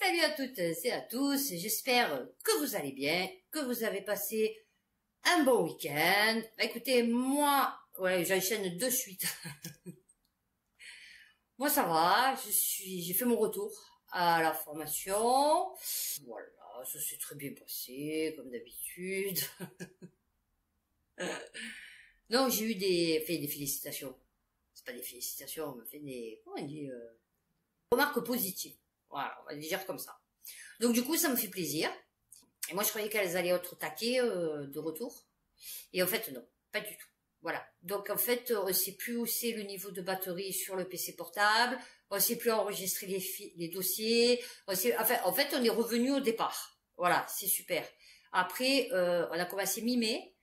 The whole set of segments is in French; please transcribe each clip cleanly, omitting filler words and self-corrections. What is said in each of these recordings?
Salut à toutes et à tous, j'espère que vous allez bien, que vous avez passé un bon week-end. Écoutez, moi, ouais, j'enchaîne de suite. Moi ça va, j'ai fait mon retour à la formation. Voilà, ça s'est très bien passé, comme d'habitude. Non, j'ai eu des félicitations. C'est pas des félicitations, on me fait des, comment on dit, remarques positives. Voilà, on va le dire comme ça. Donc du coup, ça me fait plaisir. Et moi, je croyais qu'elles allaient être au taquet de retour. Et en fait, non, pas du tout. Voilà. Donc en fait, on ne sait plus où c'est le niveau de batterie sur le PC portable. On ne sait plus enregistrer les dossiers. En fait, on est revenu au départ. Voilà, c'est super. Après, on a commencé mi-mai.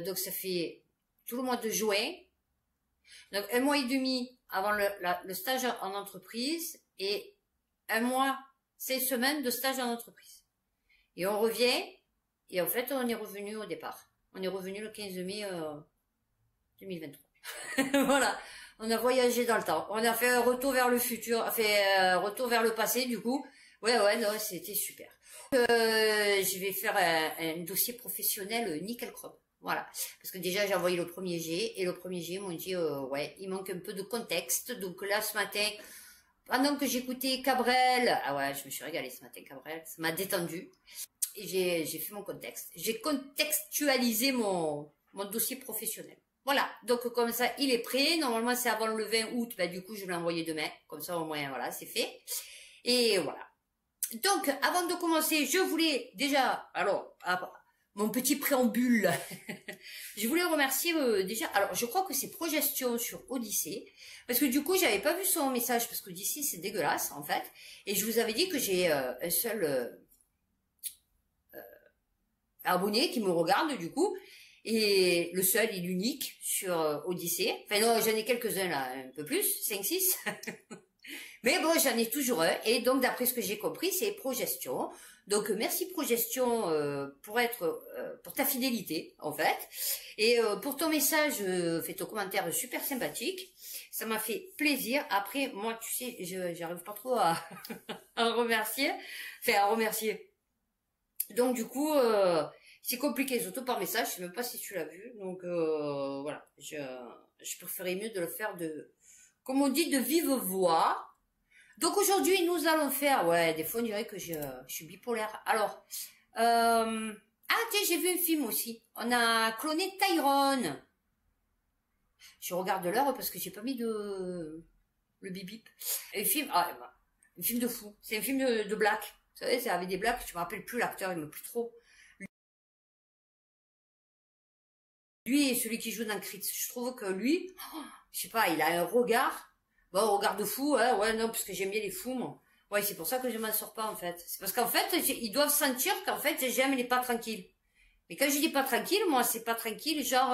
Donc ça fait tout le mois de juin. Donc un mois et demi avant le stage en entreprise et un mois, 16 semaines de stage en entreprise. Et on revient, et en fait, on est revenu au départ. On est revenu le 15 mai 2023. Voilà, on a voyagé dans le temps. On a fait un retour vers le futur, un retour vers le passé, du coup. Ouais, non, c'était super. Je vais faire un dossier professionnel nickel chrome. Voilà, parce que déjà j'ai envoyé le premier G, et le premier G m'ont dit, ouais, il manque un peu de contexte. Donc là, ce matin, pendant que j'écoutais Cabrel, ah ouais, je me suis régalée ce matin, Cabrel, ça m'a détendu. Et j'ai fait mon contexte. J'ai contextualisé mon dossier professionnel. Voilà, donc comme ça, il est prêt. Normalement, c'est avant le 20 août. Bah, du coup, je vais l'envoyer demain. Comme ça, au moins, voilà, c'est fait. Et voilà. Donc, avant de commencer, je voulais déjà, alors, mon petit préambule. Je voulais remercier déjà, alors je crois que c'est Progestion sur Odyssée, parce que du coup j'avais pas vu son message, parce qu'Odyssée c'est dégueulasse en fait, et je vous avais dit que j'ai un seul abonné qui me regarde du coup, et le seul et l'unique sur Odyssée, enfin non j'en ai quelques-uns là, un peu plus, 5-6, mais bon j'en ai toujours un, et donc d'après ce que j'ai compris c'est Progestion. Donc merci Progestion pour ta fidélité en fait, et pour ton message, fait ton commentaire super sympathique, ça m'a fait plaisir. Après moi tu sais, j'arrive pas trop à remercier, à remercier. Donc du coup c'est compliqué, surtout par message, je sais même pas si tu l'as vu. Donc voilà, je préférais mieux de le faire comme on dit, de vive voix. Donc aujourd'hui, nous allons faire, ouais, des fois on dirait que je suis bipolaire. Alors, ah tiens, j'ai vu un film aussi. On a cloné Tyrone. Je regarde l'heure parce que j'ai pas mis le bip bip. Un film, un film de fou. C'est un film de black. Vous savez, c'est avec des blacks. Je me rappelle plus l'acteur, il me plaît trop. Lui est celui qui joue dans Creed. Je trouve que lui, je sais pas, il a un regard. Bon, regard de fou, hein, ouais, non, parce que j'aime bien les fous, moi. Ouais, c'est pour ça que je m'en sors pas, en fait. C'est parce qu'en fait, ils doivent sentir qu'en fait, j'aime les pas tranquilles. Mais quand je dis pas tranquille, moi, c'est pas tranquille, genre,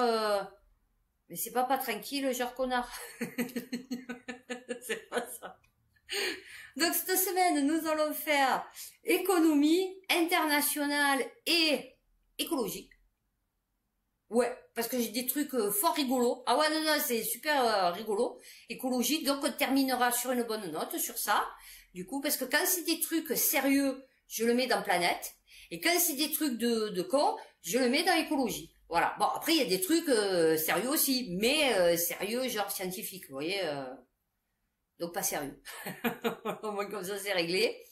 mais c'est pas tranquille, genre connard. C'est pas ça. Donc, cette semaine, nous allons faire économie internationale et écologie. Ouais, parce que j'ai des trucs fort rigolos. Ah ouais, non, c'est super rigolo. Écologie, donc on terminera sur une bonne note sur ça. Du coup, parce que quand c'est des trucs sérieux, je le mets dans planète. Et quand c'est des trucs de con, je le mets dans écologie. Voilà. Bon, après, il y a des trucs sérieux aussi, mais sérieux, genre scientifique, vous voyez. Donc pas sérieux. Au moins comme ça, c'est réglé.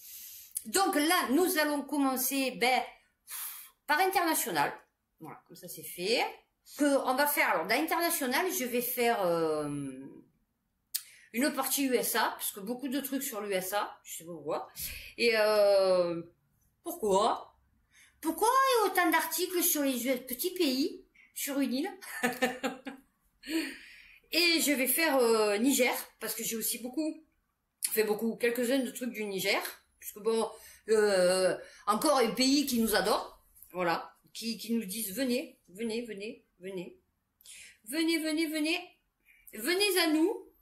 Donc là, nous allons commencer par international. Voilà, comme ça c'est fait. On va faire, alors dans international, je vais faire une partie USA, parce que beaucoup de trucs sur l'USA, je sais pas pourquoi. Et pourquoi il y a autant d'articles sur les US, petits pays, sur une île? Et je vais faire Niger, parce que j'ai aussi quelques-uns de trucs du Niger, puisque bon, encore un pays qui nous adore, voilà. Qui nous disent venez à nous,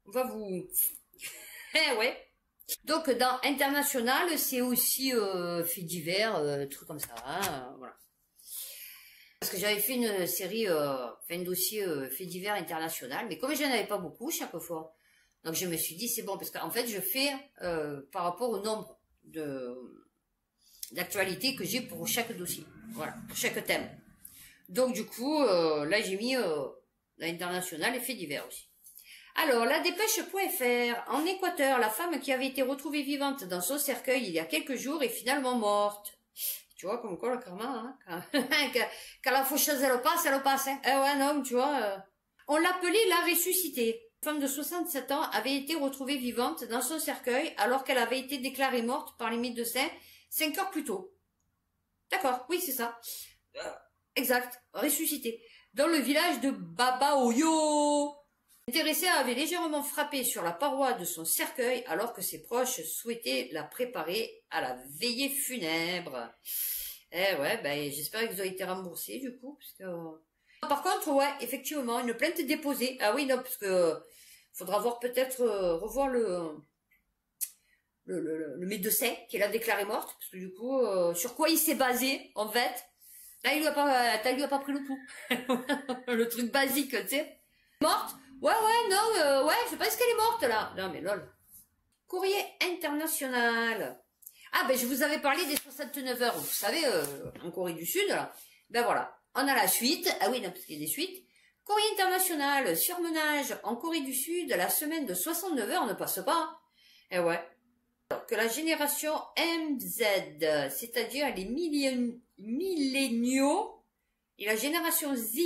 on va vous eh ouais. Donc dans international c'est aussi faits divers, trucs comme ça, hein, voilà, parce que j'avais fait une série un dossier faits divers international, mais comme j'en avais pas beaucoup chaque fois, Donc je me suis dit, c'est bon, parce qu'en fait, je fais par rapport au nombre d'actualités que j'ai pour chaque dossier. Voilà, pour chaque thème. Donc du coup, là j'ai mis l'international et faits divers aussi. Alors, la dépêche.fr, en Équateur, la femme qui avait été retrouvée vivante dans son cercueil il y a quelques jours est finalement morte. Tu vois, comme quoi le karma, hein, quand la faucheuse elle passe, hein. Eh ouais, non, tu vois. On l'appelait la ressuscitée. Une femme de 67 ans avait été retrouvée vivante dans son cercueil alors qu'elle avait été déclarée morte par les médecins 5 heures plus tôt. D'accord, oui, c'est ça. Exact, ressuscitée. Dans le village de Babaoyo. L'intéressé avait légèrement frappé sur la paroi de son cercueil alors que ses proches souhaitaient la préparer à la veillée funèbre. Eh ouais, ben j'espère qu'ils ont été remboursés du coup, parce que... Par contre, ouais, effectivement, une plainte déposée. Ah oui, non, parce que faudra voir peut-être revoir le médecin qui l'a déclarée morte, parce que du coup, sur quoi il s'est basé, en fait. Là, il lui a pas pris le coup. Le truc basique, tu sais. Morte? Ouais, non, ouais, je pense qu'elle est morte, là. Non, mais lol. Courrier international. Ah, ben, je vous avais parlé des 69 heures, vous savez, en Corée du Sud, là. Ben voilà. On a la suite. Ah oui, non, parce qu'il y a des suites. Courrier international, surmenage en Corée du Sud, la semaine de 69 heures ne passe pas. Eh ouais. Alors que la génération MZ, c'est-à-dire les milléniaux, et la génération Z,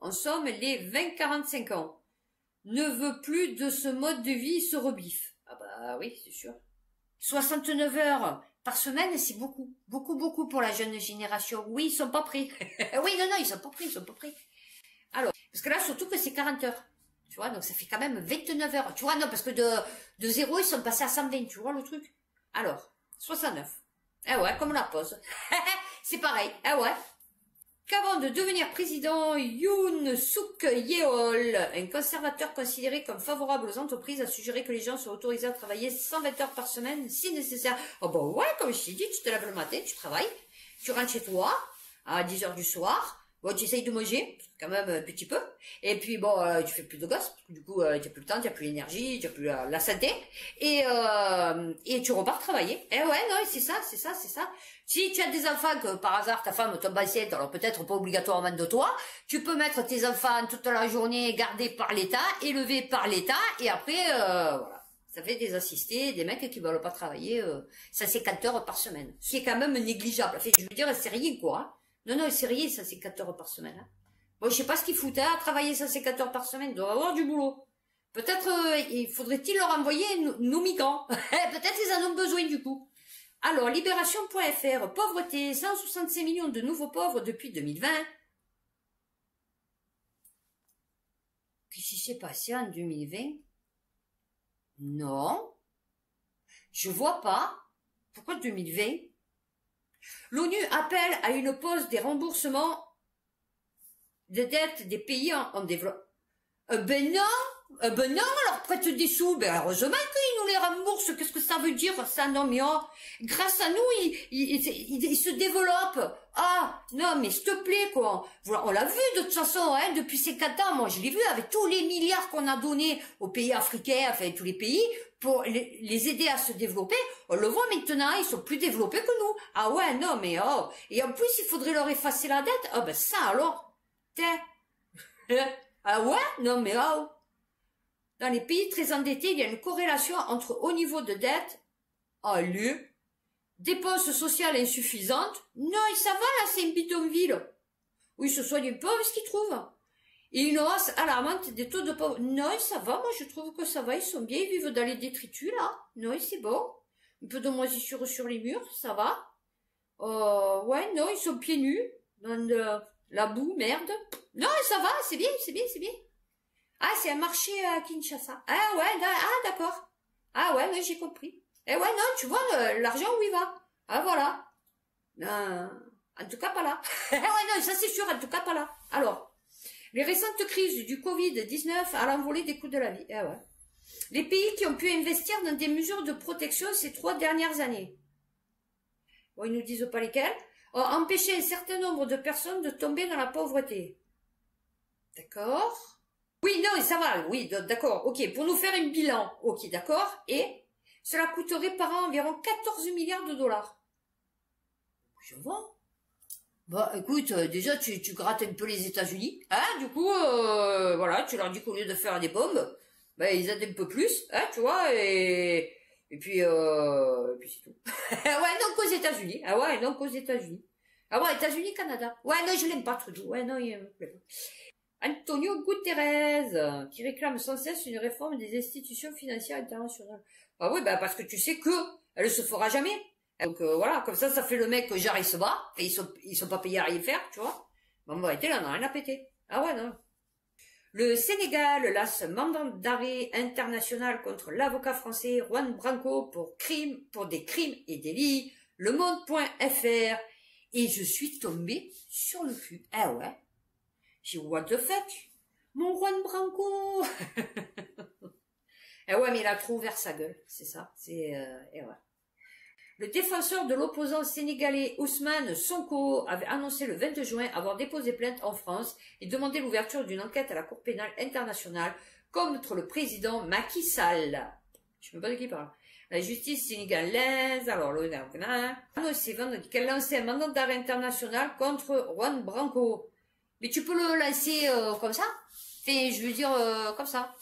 en somme les 20-45 ans, ne veut plus de ce mode de vie, se rebiffe. Ah bah oui, c'est sûr. 69 heures par semaine, c'est beaucoup. Beaucoup pour la jeune génération. Oui, ils sont pas prêts. Oui, non, ils sont pas prêts. Alors, parce que là, surtout que c'est 40 heures. Tu vois, donc ça fait quand même 29 heures. Tu vois, non, parce que de 0, ils sont passés à 120, tu vois le truc. Alors, 69. Ah ouais, comme la pause. C'est pareil, ah ouais. Qu'avant de devenir président, Yoon Suk Yeol, un conservateur considéré comme favorable aux entreprises, a suggéré que les gens soient autorisés à travailler 120 heures par semaine si nécessaire. Oh bah ouais, comme je t'ai dit, tu te lèves le matin, tu travailles, tu rentres chez toi à 10 heures du soir, bon, tu essayes de manger, quand même un petit peu, et puis bon, tu fais plus de gosses, parce que du coup, tu n'as plus le temps, tu n'as plus l'énergie, tu n'as plus la santé, et tu repars travailler. Eh ouais, non, c'est ça. Si tu as des enfants que par hasard ta femme tombe enceinte, alors peut-être pas obligatoirement de toi, tu peux mettre tes enfants toute la journée gardés par l'État, élevés par l'État, et après, voilà. Ça fait des assistés, des mecs qui veulent pas travailler 150 heures par semaine. Ce qui est quand même négligeable. Enfin, je veux dire, c'est rien, quoi. Hein. Non, c'est rien, ça, c'est 4 heures par semaine. Hein. Bon, je sais pas ce qu'ils foutent, hein, à travailler ça, c'est 4 heures par semaine. Ils doivent avoir du boulot. Peut-être, il faudrait-il leur envoyer nos migrants. Peut-être ils en ont besoin, du coup. Alors, Libération.fr, pauvreté, 165 millions de nouveaux pauvres depuis 2020. Qu'est-ce qui s'est passé en 2020? Non. Je vois pas. Pourquoi 2020? L'ONU appelle à une pause des remboursements des dettes des pays en développement. Ben non, alors prête des sous, ben heureusement qu'ils nous les remboursent, qu'est-ce que ça veut dire ça? Non mais oh, grâce à nous, ils se développent. Ah, non mais s'il te plaît quoi, on l'a vu de toute façon, hein, depuis ces 4 ans, moi je l'ai vu avec tous les milliards qu'on a donnés aux pays africains, enfin tous les pays, pour les aider à se développer, on le voit maintenant, ils sont plus développés que nous. Ah ouais, non mais oh, et en plus il faudrait leur effacer la dette, ah ben ça alors, tiens. Ah ouais? Non mais oh. Dans les pays très endettés, il y a une corrélation entre haut niveau de dette, lieu, dépenses sociales insuffisantes. Non, ça va là, c'est une bidonville. Oui, ce soignent un peu avec ce qu'ils trouvent. Et une hausse alarmante des taux de pauvreté. Non, ça va, moi je trouve que ça va, ils sont bien, ils vivent dans les détritus là. Non, c'est bon. Un peu de moisissure sur les murs, ça va. Ouais, non, ils sont pieds nus, dans la boue, merde. Non, ça va, c'est bien. Ah, c'est un marché à Kinshasa. Ah ouais, d'accord. Ah ouais, j'ai compris. Eh ouais, non, tu vois, l'argent où il va. Ah voilà. En tout cas, pas là. Ouais, non, ça c'est sûr, en tout cas, pas là. Alors, les récentes crises du Covid-19 à l'envolée des coûts de la vie. Ah ouais. Les pays qui ont pu investir dans des mesures de protection ces 3 dernières années. Bon, ils nous disent pas lesquelles. Ont empêché un certain nombre de personnes de tomber dans la pauvreté. D'accord. Oui, non, ça va, oui, d'accord, ok, pour nous faire un bilan, ok, d'accord, et cela coûterait par an environ 14 milliards de dollars. Je vois. Bah, écoute, déjà, tu grattes un peu les États-Unis, hein, du coup, voilà, tu leur dis qu'au lieu de faire des bombes, ben, ils aident un peu plus, hein, tu vois, et puis c'est tout. Ouais, donc aux États-Unis, ah ouais, donc aux États-Unis. Ah ouais, États-Unis, Canada. Ouais, non, je l'aime pas, Trudeau, ouais, non, il me plaît pas. Antonio Guterres, qui réclame sans cesse une réforme des institutions financières internationales. Ah oui, bah, parce que tu sais que elle se fera jamais. Donc voilà, comme ça fait le mec que genre il se bat, et ils sont pas payés à rien faire, tu vois. Bon, bah, là, on a rien à péter. Ah ouais, non. Le Sénégal lance un mandat d'arrêt international contre l'avocat français Juan Branco pour des crimes et délits. Le Monde.fr. Et je suis tombée sur le cul. Ah ouais. J'ai what the fuck? Mon Juan Branco. Ah ouais, mais il a trop ouvert sa gueule, c'est ça. Et ouais. Le défenseur de l'opposant sénégalais Ousmane Sonko avait annoncé le 22 juin avoir déposé plainte en France et demandé l'ouverture d'une enquête à la Cour pénale internationale contre le président Macky Sall. Je ne sais pas de qui il parle. La justice sénégalaise, alors le annoncé vendredi qu'elle lançait un mandat d'arrêt international contre Juan Branco. Mais tu peux le lancer comme ça? Enfin, je veux dire comme ça.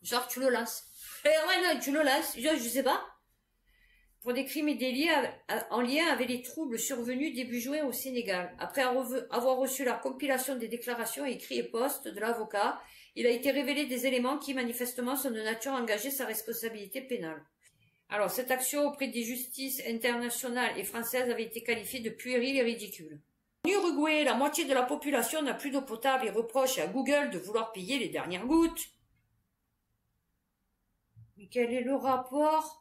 Genre tu le lances. Ouais, non, tu le lances. Je sais pas. Pour des crimes et délits en lien avec les troubles survenus début juin au Sénégal. Après avoir reçu la compilation des déclarations écrites et postes de l'avocat, il a été révélé des éléments qui manifestement sont de nature à engager sa responsabilité pénale. Alors, cette action auprès des justices internationales et françaises avait été qualifiée de puérile et ridicule. En Uruguay, la moitié de la population n'a plus d'eau potable et reproche à Google de vouloir payer les dernières gouttes. Mais quel est le rapport?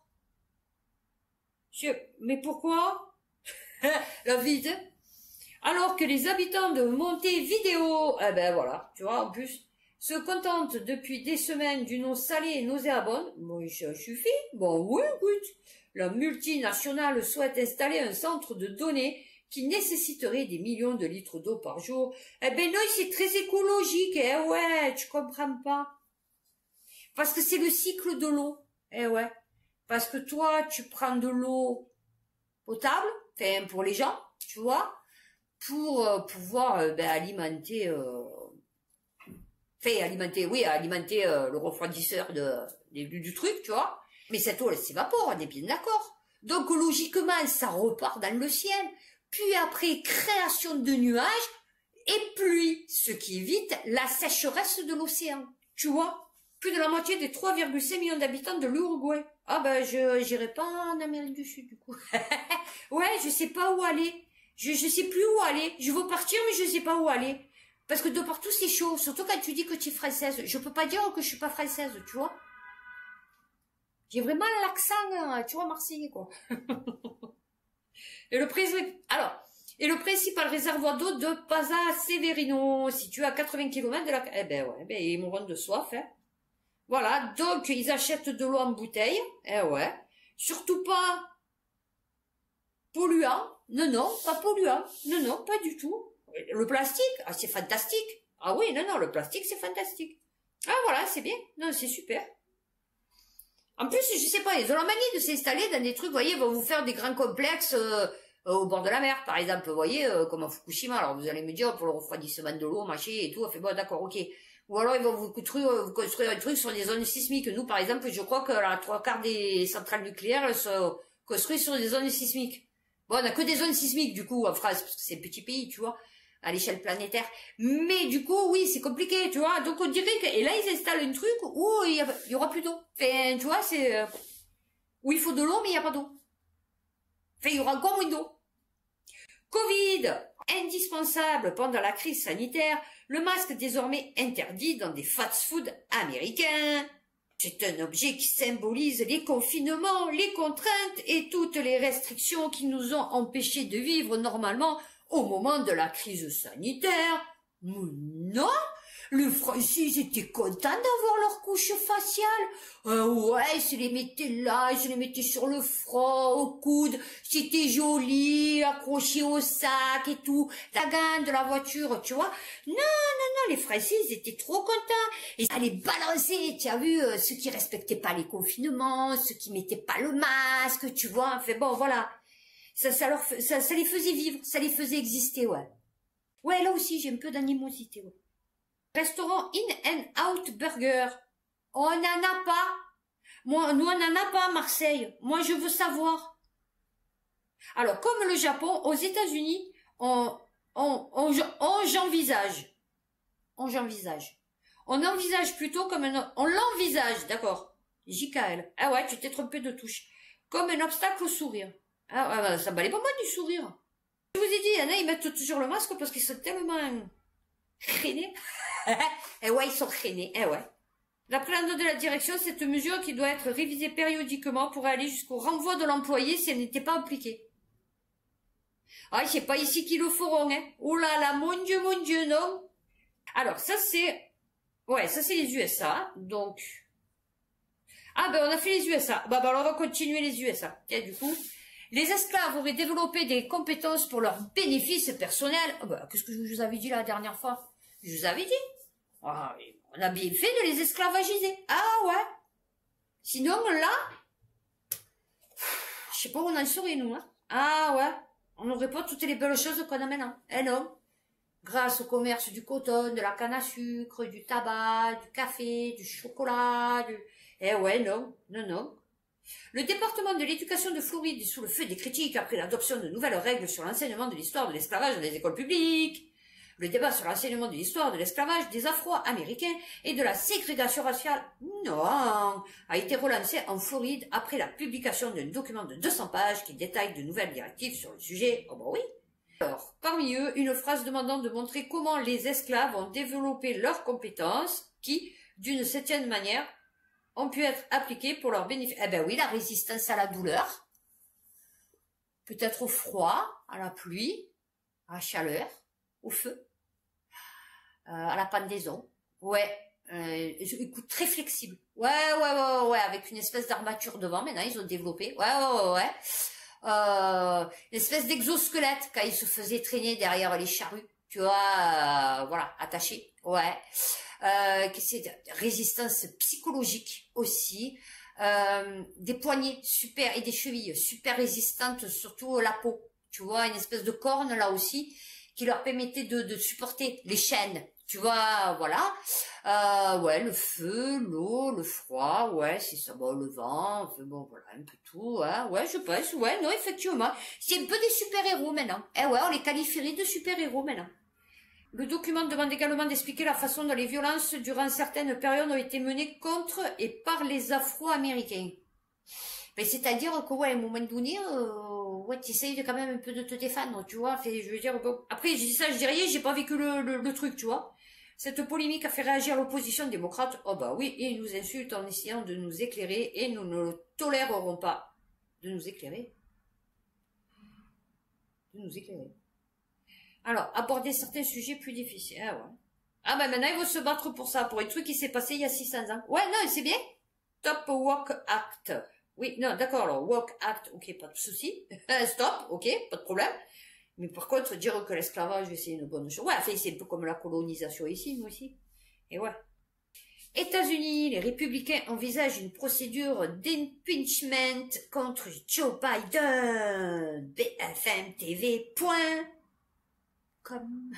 Mais pourquoi? La vide. Alors que les habitants de Montevideo, eh ben voilà, tu vois, en plus, se contentent depuis des semaines d'une eau salée et nauséabonde. Bon, ça suffit. Bon, oui, écoute. La multinationale souhaite installer un centre de données qui nécessiterait des millions de litres d'eau par jour. Eh ben non, c'est très écologique, eh ouais, tu comprends pas. Parce que c'est le cycle de l'eau. Eh ouais. Parce que toi, tu prends de l'eau potable, enfin pour les gens, tu vois, pour pouvoir alimenter, alimenter le refroidisseur du truc, tu vois. Mais cette eau, elle s'évapore, on est bien d'accord. Donc logiquement, ça repart dans le ciel. Puis après, création de nuages et pluie, ce qui évite la sécheresse de l'océan, tu vois. Plus de la moitié des 3,5 millions d'habitants de l'Uruguay. Ah ben, j'irai pas en Amérique du Sud, du coup. Ouais, je sais pas où aller. Je sais plus où aller. Je veux partir, mais je sais pas où aller. Parce que de partout, c'est chaud. Surtout quand tu dis que tu es française. Je peux pas dire que je suis pas française, tu vois. J'ai vraiment l'accent, tu vois, marseillais, quoi. Et le principal réservoir d'eau de Paza Severino, situé à 80 km de la... Eh ben ouais, ben ils mourront de soif, hein. Voilà, donc ils achètent de l'eau en bouteille, eh ouais. Surtout pas polluant, non, pas polluant, non, pas du tout. Le plastique, ah, c'est fantastique. Ah oui, non, le plastique, c'est fantastique. Ah voilà, c'est bien, non, c'est super. En plus, je sais pas, ils ont la manie de s'installer dans des trucs, vous voyez, ils vont vous faire des grands complexes au bord de la mer, par exemple, vous voyez, comme à Fukushima. Alors vous allez me dire, pour le refroidissement de l'eau, machin et tout, on fait bon, d'accord, ok. Ou alors ils vont vous construire un truc sur des zones sismiques. Nous, par exemple, je crois que la 3/4 des centrales nucléaires elles sont construites sur des zones sismiques. Bon, on n'a que des zones sismiques, du coup, en France, parce que c'est un petit pays, tu vois, à l'échelle planétaire. Mais du coup, oui, c'est compliqué, tu vois. Donc on dirait que... Et là, ils installent un truc où il y aura plus d'eau. Enfin, tu vois, c'est... où il faut de l'eau, mais il n'y a pas d'eau. Enfin, il y aura encore moins d'eau. Covid, indispensable pendant la crise sanitaire, le masque désormais interdit dans des fast-food américains. C'est un objet qui symbolise les confinements, les contraintes et toutes les restrictions qui nous ont empêchés de vivre normalement au moment de la crise sanitaire. Mais non, Les Français, ils étaient contents d'avoir leur couche faciale. Ouais, ils se les mettaient là, ils se les mettaient sur le front, au coude. C'était joli, accroché au sac et tout. La gagne de la voiture, tu vois. Non, non, non, les Français, ils étaient trop contents. Et ça les balançait, tu as vu, ceux qui respectaient pas les confinements, ceux qui mettaient pas le masque, tu vois. Enfin bon, voilà. Ça les faisait vivre, ça les faisait exister, ouais. Ouais, là aussi, j'ai un peu d'animosité, ouais. Restaurant In-N-Out Burger. On n'en a pas. Moi, nous, on n'en a pas à Marseille. Moi, je veux savoir. Alors, comme le Japon, aux États-Unis, j'envisage. On envisage plutôt comme on l'envisage, d'accord. JKL. Ah ouais, tu t'es trompé de touche. Comme un obstacle au sourire. Ah, ça valait pas mal du sourire. Je vous ai dit, il y en a, ils mettent toujours le masque parce qu'ils sont tellement traînés. Eh ouais, ils sont traînés, eh ouais. D'après la note de la direction, cette mesure qui doit être révisée périodiquement pourrait aller jusqu'au renvoi de l'employé si elle n'était pas appliquée. Ah, c'est pas ici qu'ils le feront, hein. Oh là là, mon Dieu, non. Alors, ça c'est... Ouais, ça c'est les USA, donc... Ah ben, on a fait les USA. Bah, alors on va continuer les USA. Tiens, du coup... Les esclaves auraient développé des compétences pour leurs bénéfices personnels. Oh bah, qu'est-ce que je vous avais dit la dernière fois? Je vous avais dit. Ah, on a bien fait de les esclavagiser. Ah ouais. Sinon, là, je sais pas où on en serait, nous. Hein. Ah ouais. On n'aurait pas toutes les belles choses qu'on a maintenant. Eh non. Grâce au commerce du coton, de la canne à sucre, du tabac, du café, du chocolat, Eh ouais, non. Non, non. Le département de l'éducation de Floride est sous le feu des critiques après l'adoption de nouvelles règles sur l'enseignement de l'histoire de l'esclavage dans les écoles publiques. Le débat sur l'enseignement de l'histoire de l'esclavage des Afro-Américains et de la ségrégation raciale, non, a été relancé en Floride après la publication d'un document de 200 pages qui détaille de nouvelles directives sur le sujet. Oh bah oui. Alors, parmi eux, une phrase demandant de montrer comment les esclaves ont développé leurs compétences qui, d'une certaine manière, ont pu être appliquées pour leur bénéfice. Eh ben oui, la résistance à la douleur, peut-être au froid, à la pluie, à la chaleur, au feu, à la pendaison. Ouais, écoute, très flexible. Ouais, avec une espèce d'armature devant, maintenant ils ont développé. Ouais. Une espèce d'exosquelette quand ils se faisaient traîner derrière les charrues. Tu vois, voilà, attachés. Ouais. Résistance psychologique aussi, des poignets super et des chevilles super résistantes, surtout la peau, tu vois, une espèce de corne là aussi qui leur permettait de supporter les chaînes, tu vois, voilà. Ouais, le feu, l'eau, le froid, ouais, c'est ça, bon, le vent, enfin, bon, voilà, un peu tout, hein, ouais, je pense, ouais, non, effectivement, c'est un peu des super-héros maintenant, eh ouais, on les qualifierait de super-héros maintenant. Le document demande également d'expliquer la façon dont les violences durant certaines périodes ont été menées contre et par les Afro-Américains. Ben, c'est-à-dire que, ouais, à un moment donné, ouais, tu essayes quand même un peu de te défendre, tu vois. Fait, je veux dire, bon, après, je dis ça, je dis rien, j'ai pas vécu le truc, tu vois. Cette polémique a fait réagir l'opposition démocrate. Oh bah oui, et ils nous insultent en essayant de nous éclairer et nous ne le tolérerons pas. De nous éclairer. De nous éclairer. Alors, aborder certains sujets plus difficiles. Ah ouais. Ah ben maintenant, ils vont se battre pour ça, pour un truc qui s'est passé il y a 600 ans. Ouais, non, c'est bien. Stop Walk Act. Oui, non, d'accord, alors, Walk Act, ok, pas de souci. Stop, ok, pas de problème. Mais par contre, dire que l'esclavage, c'est une bonne chose. Ouais, enfin, c'est un peu comme la colonisation ici, nous aussi. Et ouais. États-Unis, les républicains envisagent une procédure d'impeachment contre Joe Biden. BFM TV. Comme...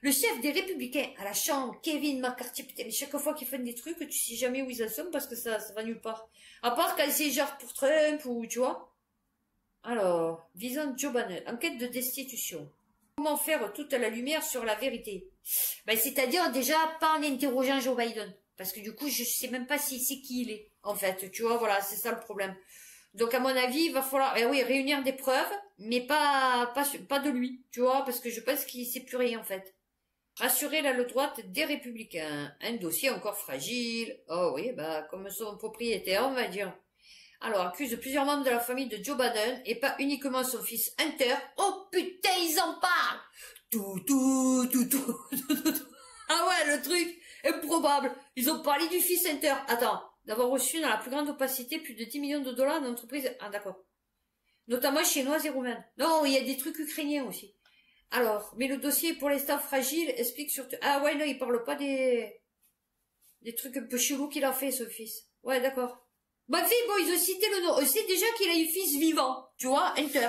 Le chef des Républicains à la Chambre, Kevin McCarthy, putain, mais chaque fois qu'ils font des trucs, tu sais jamais où ils en sont parce que ça va nulle part. À part quand c'est genre pour Trump ou, tu vois. Alors, visant Joe Biden, enquête de destitution. Comment faire toute la lumière sur la vérité? Ben, c'est-à-dire déjà pas en interrogeant Joe Biden. Parce que du coup, je sais même pas si c'est qui il est, en fait. Tu vois, voilà, c'est ça le problème. Donc, à mon avis, il va falloir, oui, réunir des preuves, mais pas de lui, tu vois, parce que je pense qu'il sait plus rien, en fait. Rassurer l'aile droite des Républicains. Un dossier encore fragile. Oh oui, bah, comme son propriétaire, on va dire. Alors, accuse plusieurs membres de la famille de Joe Biden, et pas uniquement son fils Hunter. Oh putain, ils en parlent! tout. Ah ouais, le truc improbable. Ils ont parlé du Fee Center. Attends, d'avoir reçu dans la plus grande opacité plus de 10 millions de dollars d'entreprises. Ah d'accord. Notamment chinoises et roumaines. Non, il y a des trucs ukrainiens aussi. Alors, mais le dossier est pour l'instant fragile, explique surtout... Ah ouais, non, il parle pas des trucs un peu chelous qu'il a fait, ce fils. Ouais, d'accord. Bah, fille, bon, ils ont cité le nom. On sait déjà qu'il a eu fils vivant, tu vois, Hunter.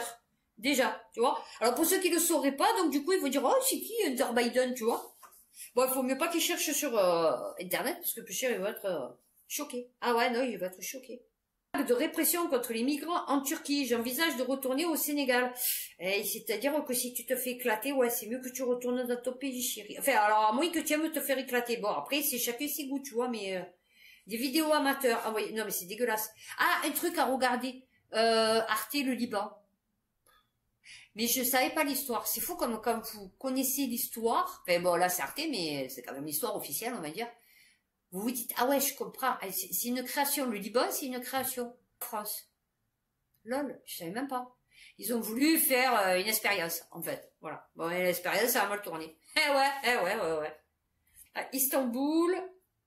Déjà, tu vois. Alors, pour ceux qui ne le sauraient pas, donc du coup, ils vont dire, oh, c'est qui Hunter Biden, tu vois. Bon, il faut mieux pas qu'ils cherchent sur Internet, parce que plus cher, il va être choqué. Ah ouais, non, il va être choqué. De répression contre les migrants en Turquie. J'envisage de retourner au Sénégal. C'est-à-dire que si tu te fais éclater, ouais, c'est mieux que tu retournes dans ton pays, chérie. Enfin, alors, à moins que tu aimes te faire éclater. Bon, après, c'est chacun ses goûts, tu vois, mais des vidéos amateurs. Ah ouais, non, mais c'est dégueulasse. Ah, un truc à regarder. Arte, le Liban. Mais je savais pas l'histoire. C'est fou comme quand vous connaissez l'histoire. Enfin, bon, là, c'est Arte, mais c'est quand même l'histoire officielle, on va dire. Vous vous dites, ah ouais, je comprends. C'est une création. Le Liban, c'est une création. France. Lol, je savais même pas. Ils ont voulu faire une expérience, en fait. Voilà. Bon, et l'expérience, ça a mal tourné. Ouais. À Istanbul,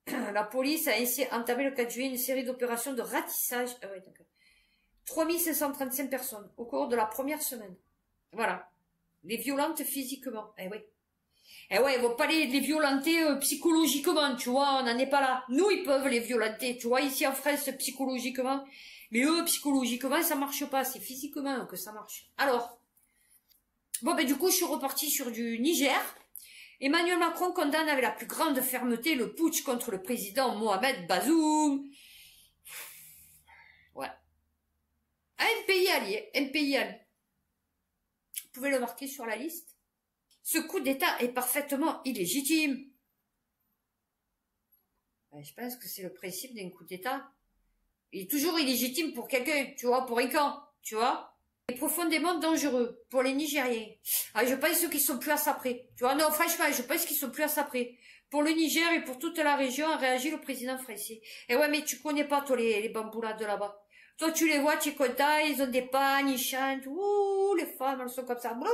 la police a ainsi entamé le 4 juillet une série d'opérations de ratissage. Ah ouais, d'accord. 3535 personnes au cours de la première semaine. Voilà. Les violentes physiquement. Eh ouais, ils vont pas les violenter psychologiquement, tu vois, on n'en est pas là. Nous, ils peuvent les violenter, tu vois, ici en France, psychologiquement. Mais eux, psychologiquement, ça marche pas, c'est physiquement que ça marche. Alors, bon, ben du coup, je suis repartie sur du Niger. Emmanuel Macron condamne avec la plus grande fermeté le putsch contre le président Mohamed Bazoum. Ouais. Un pays allié. Vous pouvez le marquer sur la liste. Ce coup d'État est parfaitement illégitime. Ben, je pense que c'est le principe d'un coup d'État. Il est toujours illégitime pour quelqu'un, tu vois, pour un camp, tu vois. Il est profondément dangereux pour les Nigériens. Ah, je pense qu'ils sont plus à ça près. Tu vois, non, franchement, je pense qu'ils sont plus à ça près. Pour le Niger et pour toute la région, a réagi le président français. Et ouais, mais tu connais pas, toi, les bamboulades de là-bas. Toi, tu les vois, tu es content, ils ont des pagnes, ils chantent. Ouh, les femmes, elles sont comme ça. Macron.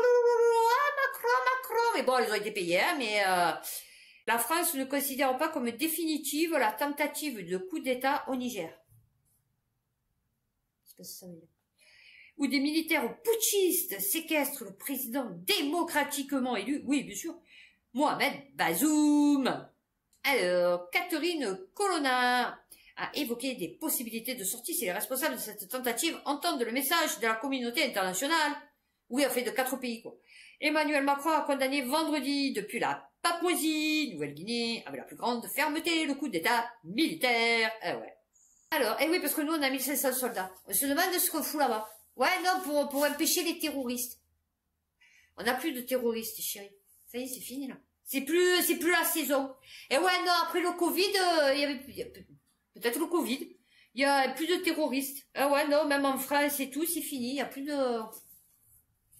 Mais bon, ils ont été payés, hein, mais la France ne considère pas comme définitive la tentative de coup d'État au Niger. Je sais pas si ça veut dire. Où des militaires putschistes séquestrent le président démocratiquement élu, oui, bien sûr, Mohamed Bazoum. Alors, Catherine Colonna a évoqué des possibilités de sortie si les responsables de cette tentative entendent le message de la communauté internationale. Oui, en fait, de 4 pays, quoi. Emmanuel Macron a condamné vendredi, depuis la Papouasie, Nouvelle-Guinée, avec la plus grande fermeté, le coup d'État militaire. Ah ouais. Alors, oui, parce que nous, on a 1500 soldats. On se demande ce qu'on fout là-bas. Ouais, non, pour empêcher les terroristes. On n'a plus de terroristes, chérie. Ça y est, c'est fini, là. C'est plus la saison. Et ouais, non, après le Covid, il y avait peut-être le Covid. Il y a plus de terroristes. Ah ouais, non, même en France et tout, c'est fini. Il y a plus de...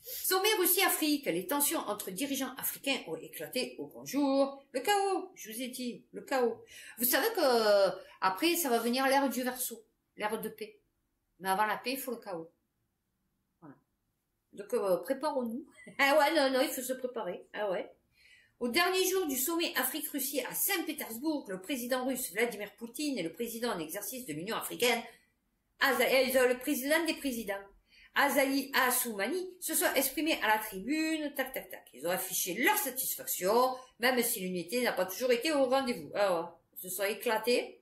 Sommet Russie-Afrique. Les tensions entre dirigeants africains ont éclaté au grand jour. Le chaos, je vous ai dit, le chaos. Vous savez que après, ça va venir l'ère du Verseau, l'ère de paix. Mais avant la paix, il faut le chaos. Voilà. Donc, préparons-nous. Ah ouais, non, il faut se préparer. Ah ouais. Au dernier jour du sommet Afrique-Russie à Saint-Pétersbourg, le président russe Vladimir Poutine et le président en exercice de l'Union africaine, le président des présidents, Azali Assoumani, se sont exprimés à la tribune, tac. Ils ont affiché leur satisfaction, même si l'unité n'a pas toujours été au rendez-vous. Alors, ils se sont éclatés.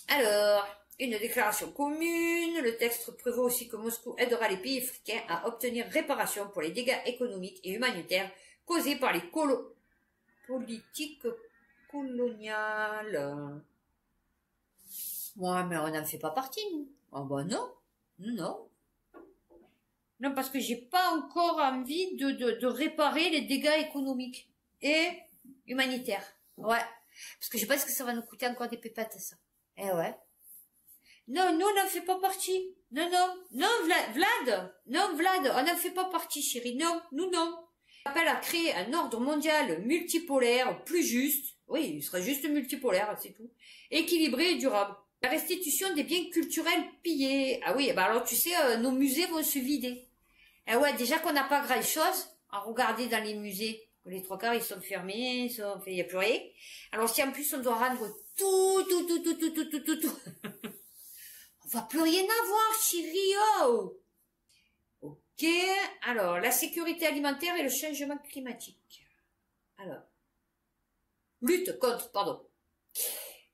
Alors, une déclaration commune, le texte prévoit aussi que Moscou aidera les pays africains à obtenir réparation pour les dégâts économiques et humanitaires causés par les politiques coloniales. Ouais, mais on n'en fait pas partie, nous. Ah bah non. Non, parce que j'ai pas encore envie de réparer les dégâts économiques et humanitaires. Ouais. Parce que je pense que ça va nous coûter encore des pépettes, ça. Eh ouais. Non, nous, on n'en fait pas partie. Non, Vlad. Non, Vlad, on n'en fait pas partie, chérie. Non, nous, non. Appelle à créer un ordre mondial multipolaire plus juste. Oui, il serait juste multipolaire, c'est tout. Équilibré et durable. La restitution des biens culturels pillés. Ah oui, bah alors tu sais, nos musées vont se vider. Eh ouais, déjà qu'on n'a pas grand chose à regarder dans les musées. Les 3 quarts, ils sont fermés, il n'y a plus rien. Alors, si en plus on doit rendre tout, on va plus rien avoir, chérie, oh. Ok, alors, la sécurité alimentaire et le changement climatique. Alors, lutte contre, pardon,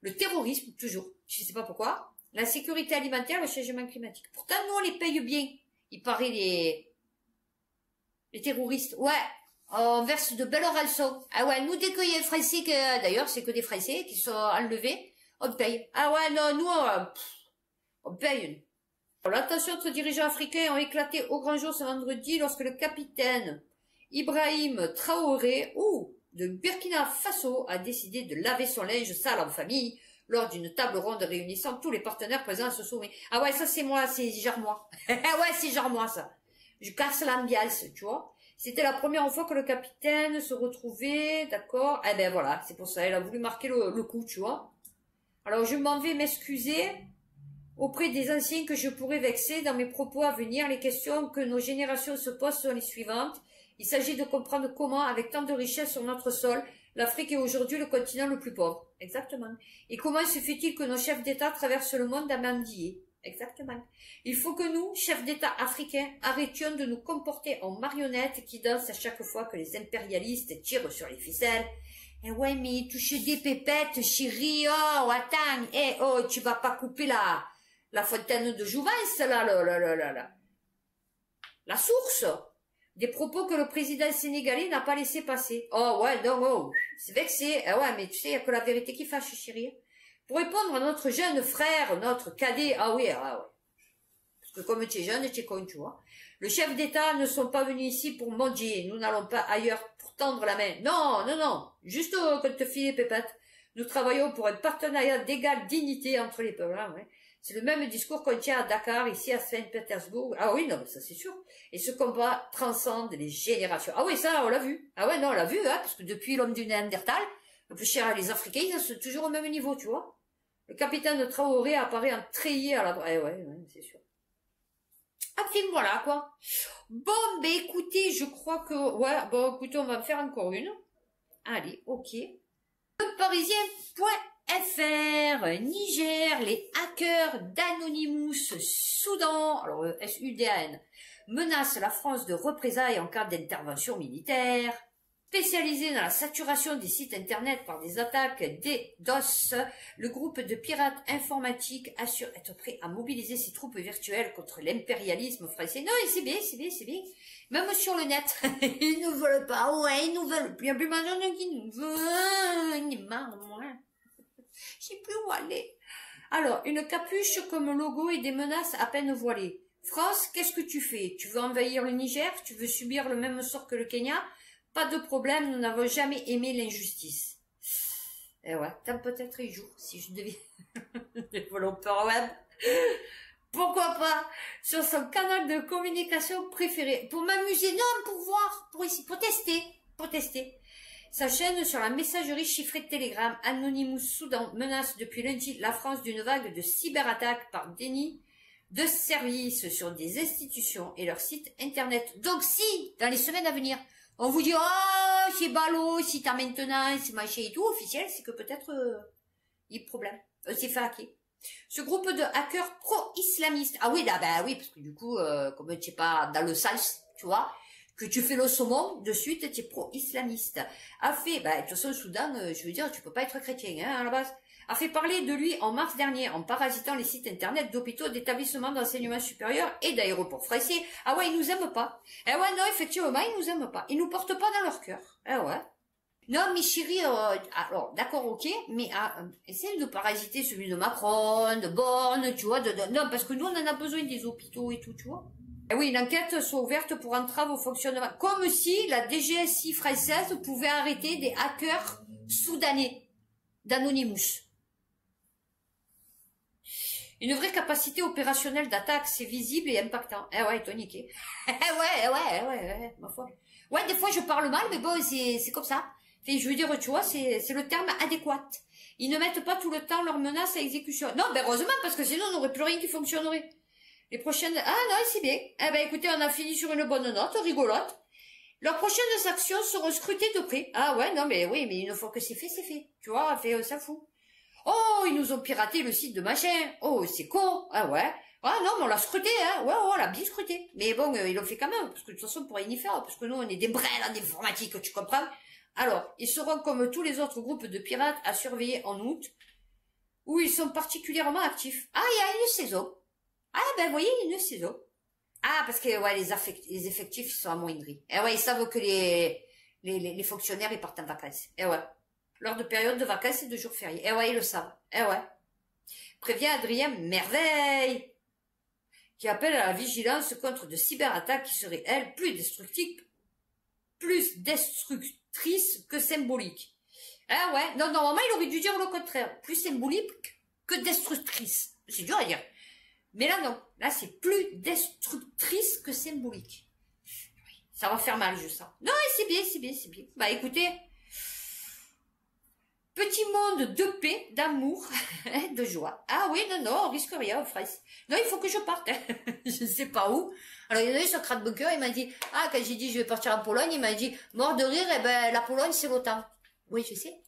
le terrorisme, toujours, je ne sais pas pourquoi, la sécurité alimentaire, le changement climatique. Pourtant, nous, on les paye bien. Il paraît les terroristes, ouais, on verse de belles rançons. Ah ouais, nous, dès qu'il y a un Français, d'ailleurs, c'est que des Français qui sont enlevés, on paye. Ah ouais, non, nous, on paye. L'attention entre dirigeants africains ont éclaté au grand jour ce vendredi lorsque le capitaine Ibrahim Traoré, de Burkina Faso, a décidé de laver son linge sale en famille lors d'une table ronde réunissant tous les partenaires présents à ce sommet. Ah ouais, ça c'est moi, c'est genre moi. Ah ouais, c'est genre moi ça. Je casse l'ambiance, tu vois. C'était la première fois que le capitaine se retrouvait, d'accord. Eh ben voilà, c'est pour ça, elle a voulu marquer le coup, tu vois. Alors je m'en vais m'excuser auprès des anciens que je pourrais vexer dans mes propos à venir. Les questions que nos générations se posent sont les suivantes. Il s'agit de comprendre comment, avec tant de richesses sur notre sol, l'Afrique est aujourd'hui le continent le plus pauvre. Exactement. Et comment se fait-il que nos chefs d'État traversent le monde à mendier? Exactement. Il faut que nous, chefs d'État africains, arrêtions de nous comporter en marionnettes qui dansent à chaque fois que les impérialistes tirent sur les ficelles. Eh ouais, mais touche des pépettes, chérie, oh, attends, oh, tu vas pas couper la fontaine de Jouvence, la source des propos que le président sénégalais n'a pas laissé passer. Oh ouais, non, oh, c'est vexé. Ah ouais, mais tu sais, il n'y a que la vérité qui fâche, chérie. Pour répondre à notre jeune frère, notre cadet, ah oui. Parce que comme tu es jeune, tu es con, tu vois. Le chef d'État ne sont pas venus ici pour manger. Nous n'allons pas ailleurs pour tendre la main. Non. Juste quand te filer pépette. Nous travaillons pour un partenariat d'égale dignité entre les peuples. Hein, ouais. C'est le même discours qu'on tient à Dakar, ici à Saint-Pétersbourg. Ah oui, non, ça c'est sûr. Et ce combat transcende les générations. Ah oui, ça, on l'a vu. Ah ouais, non, on l'a vu, hein, parce que depuis l'homme du Néandertal, le plus cher, les Africains, ils sont toujours au même niveau, tu vois. Le capitaine Traoré apparaît en treillis à la droite. Eh ouais, c'est sûr. Ah, puis voilà, quoi. Bon, ben écoutez, je crois que... Ouais, bon, écoutez, on va en faire encore une. Allez, ok. Le Parisien.fr, Niger, les hackers d'Anonymous Soudan, alors SUDAN, menacent la France de représailles en cas d'intervention militaire. Spécialisé dans la saturation des sites internet par des attaques DDoS, le groupe de pirates informatiques assure être prêt à mobiliser ses troupes virtuelles contre l'impérialisme français. Non, c'est bien. Même sur le net, ils ne veulent pas, ouais, ils ne veulent plus. Il n'y a plus maintenant qui nous veut. Il est marre, moi. Je sais plus où aller. Alors, une capuche comme logo et des menaces à peine voilées. France, qu'est-ce que tu fais? Tu veux envahir le Niger? Tu veux subir le même sort que le Kenya? Pas de problème, nous n'avons jamais aimé l'injustice. Eh ouais, tant peut-être un jour, si je deviens développeur web. Pourquoi pas? Sur son canal de communication préféré. Pour m'amuser, non, pour voir, pour tester. Sa chaîne sur la messagerie chiffrée de Telegram, Anonymous Soudan, menace depuis lundi la France d'une vague de cyberattaques par déni de services sur des institutions et leurs sites internet. Donc si, dans les semaines à venir, on vous dit, oh, c'est ballot, si t'as maintenant, c'est machin et tout, officiel, c'est que peut-être, il y a problème. C'est fait hacker. Ce groupe de hackers pro-islamistes, ah oui, là, bah oui, parce que du coup, comme tu n'es pas dans le sals, tu vois, que tu fais le saumon, de suite, tu es pro-islamiste, a fait, bah, de toute façon, le Soudan, je veux dire, tu peux pas être chrétien, hein, à la base, a fait parler de lui en mars dernier, en parasitant les sites internet d'hôpitaux, d'établissements d'enseignement supérieur et d'aéroports français. Ah ouais, ils nous aiment pas. Eh ouais, non, effectivement, ils nous aiment pas. Ils nous portent pas dans leur cœur. Eh ouais. Non, mais chérie, alors, d'accord, ok, mais essaye de parasiter celui de Macron, de Borne, tu vois, non, parce que nous, on en a besoin des hôpitaux et tout, tu vois. Eh oui, une enquête soit ouverte pour entrave au fonctionnement. Comme si la DGSI française pouvait arrêter des hackers soudanais d'Anonymous. Une vraie capacité opérationnelle d'attaque, c'est visible et impactant. Eh ouais, toi niqué. ouais, ma foi. Ouais, des fois je parle mal, mais bon, c'est comme ça. Enfin, je veux dire, tu vois, c'est le terme adéquat. Ils ne mettent pas tout le temps leurs menaces à exécution. Non, ben heureusement, parce que sinon on n'aurait plus rien qui fonctionnerait. Les prochaines... Ah non, c'est bien. Eh ben écoutez, on a fini sur une bonne note, rigolote. Leurs prochaines actions seront scrutées de près. Ah ouais, non mais oui, mais une fois que c'est fait, c'est fait. Tu vois, fait, on s'en fout. Oh, ils nous ont piraté le site de machin. Oh, c'est con. Ah ouais. Ah non, mais on l'a scruté, hein. Ouais, on l'a bien scruté. Mais bon, ils l'ont fait quand même, parce que de toute façon, on pourrait y faire, parce que nous, on est des brels en informatique, tu comprends? Alors, ils seront comme tous les autres groupes de pirates à surveiller en août, où ils sont particulièrement actifs. Ah, il y a une saison. Ah, ben, vous voyez, une saison. Ah, parce que, ouais, les effectifs, ils sont amoindris. Et ouais, ils savent que les fonctionnaires, ils partent en vacances. Et ouais. Lors de périodes de vacances et de jours fériés. Et ouais, ils le savent. Et ouais. Prévient Adrien Merveille, qui appelle à la vigilance contre de cyberattaques qui seraient, elles, plus destructrices que symboliques. Ah ouais, non, normalement, il aurait dû dire le contraire. Plus symbolique que destructrice. C'est dur à dire. Mais là, non. Là, c'est plus destructrice que symbolique. Ça va faire mal, je sens. Non, c'est bien, c'est bien, c'est bien. Bah, écoutez, petit monde de paix, d'amour, de joie. Ah oui, non, non, on risque rien, fraises. Non, il faut que je parte. Je ne sais pas où. Alors, il y en a eu sur Kratbunker, il m'a dit, ah, quand j'ai dit je vais partir en Pologne, il m'a dit, mort de rire, eh ben, la Pologne, c'est l'OTAN. Oui, je sais.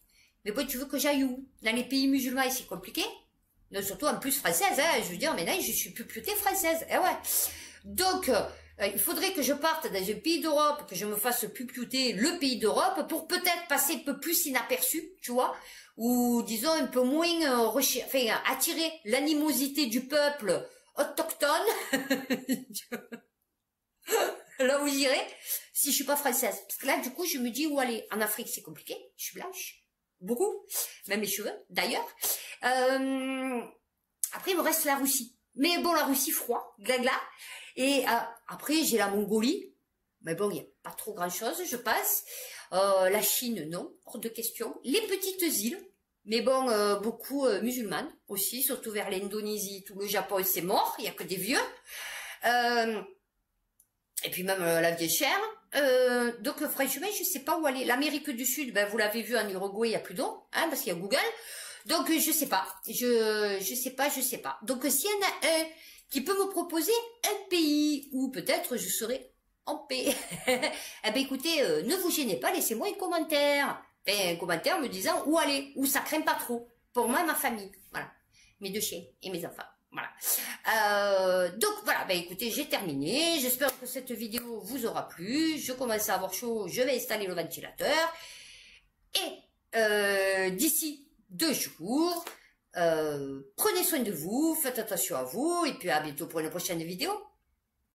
Mais bon, tu veux que j'aille où? Dans les pays musulmans, c'est compliqué. Non, surtout en plus française, hein. Je veux dire, maintenant, je suis pupilletée française. Eh ouais. Donc, il faudrait que je parte dans un pays d'Europe, que je me fasse pupilleter le pays d'Europe pour peut-être passer un peu plus inaperçu, tu vois, ou disons un peu moins attirer l'animosité du peuple autochtone. Là où j'irai, si je suis pas française. Parce que là, du coup, je me dis où aller. En Afrique, c'est compliqué. Je suis blanche. Beaucoup. Même mes cheveux, d'ailleurs. Après, il me reste la Russie. Mais bon, la Russie, froid. Glagla. Et après, j'ai la Mongolie. Mais bon, il n'y a pas trop grand-chose, je passe. La Chine, non. Hors de question. Les petites îles. Mais bon, beaucoup musulmanes aussi. Surtout vers l'Indonésie. Tout le Japon, c'est mort. Il n'y a que des vieux. Et puis même la vieille chère. Donc franchement, je sais pas où aller. L'Amérique du Sud, ben vous l'avez vu en Uruguay, il n'y a plus d'eau, hein, parce qu'il y a Google. Donc je sais pas. Je sais pas. Donc s'il y en a un qui peut me proposer un pays où peut-être je serai en paix, eh ben écoutez, ne vous gênez pas, laissez-moi un commentaire. Un commentaire me disant où aller, où ça craint pas trop. Pour moi et ma famille. Voilà. Mes 2 chiens et mes enfants. Voilà. Donc voilà, ben écoutez, j'ai terminé. J'espère que cette vidéo vous aura plu. Je commence à avoir chaud, je vais installer le ventilateur. Et d'ici 2 jours, prenez soin de vous, faites attention à vous, et puis à bientôt pour une prochaine vidéo.